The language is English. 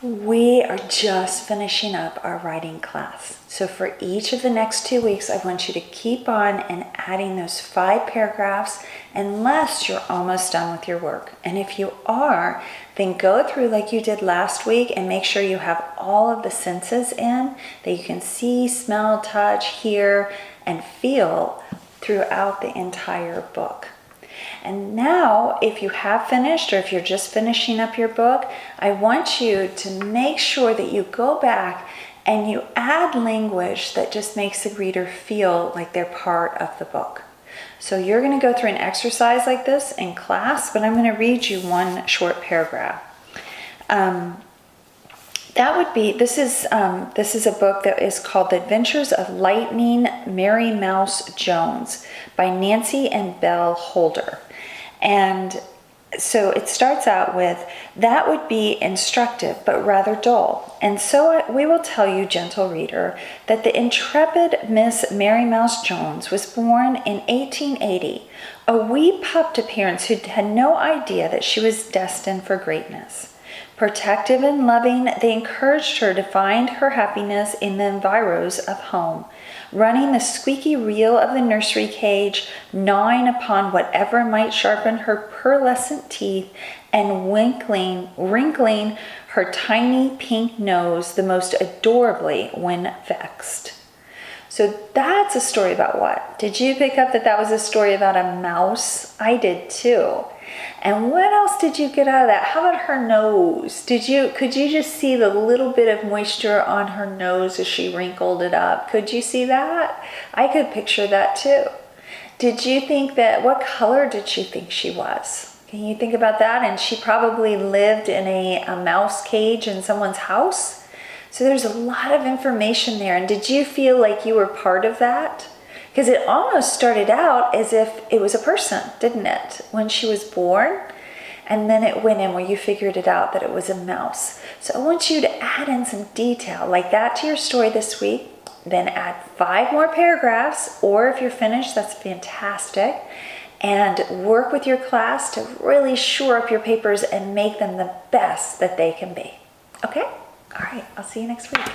We are just finishing up our writing class. So for each of the next 2 weeks, I want you to keep on and adding those 5 paragraphs unless you're almost done with your work. And if you are, then go through like you did last week and make sure you have all of the senses in that you can see, smell, touch, hear, and feel throughout the entire book. And now, if you have finished or if you're just finishing up your book, I want you to make sure that you go back and you add language that just makes the reader feel like they're part of the book. So you're going to go through an exercise like this in class, but I'm going to read you one short paragraph. This is a book that is called The Adventures of Lightning Mary Mouse Jones by Nancy and Belle Holder. And so it starts out with, that would be instructive, but rather dull. And so we will tell you, gentle reader, that the intrepid Miss Mary Mouse Jones was born in 1880, a wee pup to parents who had no idea that she was destined for greatness. Protective and loving, they encouraged her to find her happiness in the environs of home, running the squeaky reel of the nursery cage, gnawing upon whatever might sharpen her pearlescent teeth, and wrinkling her tiny pink nose the most adorably when vexed. So that's a story about what? Did you pick up that that was a story about a mouse? I did too. And what else did you get out of that? How about her nose? Could you just see the little bit of moisture on her nose as she wrinkled it up? Could you see that? I could picture that too. Did you think what color did she think she was? Can you think about that? And she probably lived in a mouse cage in someone's house. So there's a lot of information there. And did you feel like you were part of that? Because it almost started out as if it was a person, didn't it? When she was born. And then it went in where you figured it out that it was a mouse. So I want you to add in some detail like that to your story this week. Then add 5 more paragraphs. Or if you're finished, that's fantastic. And work with your class to really shore up your papers and make them the best that they can be. Okay? All right, I'll see you next week.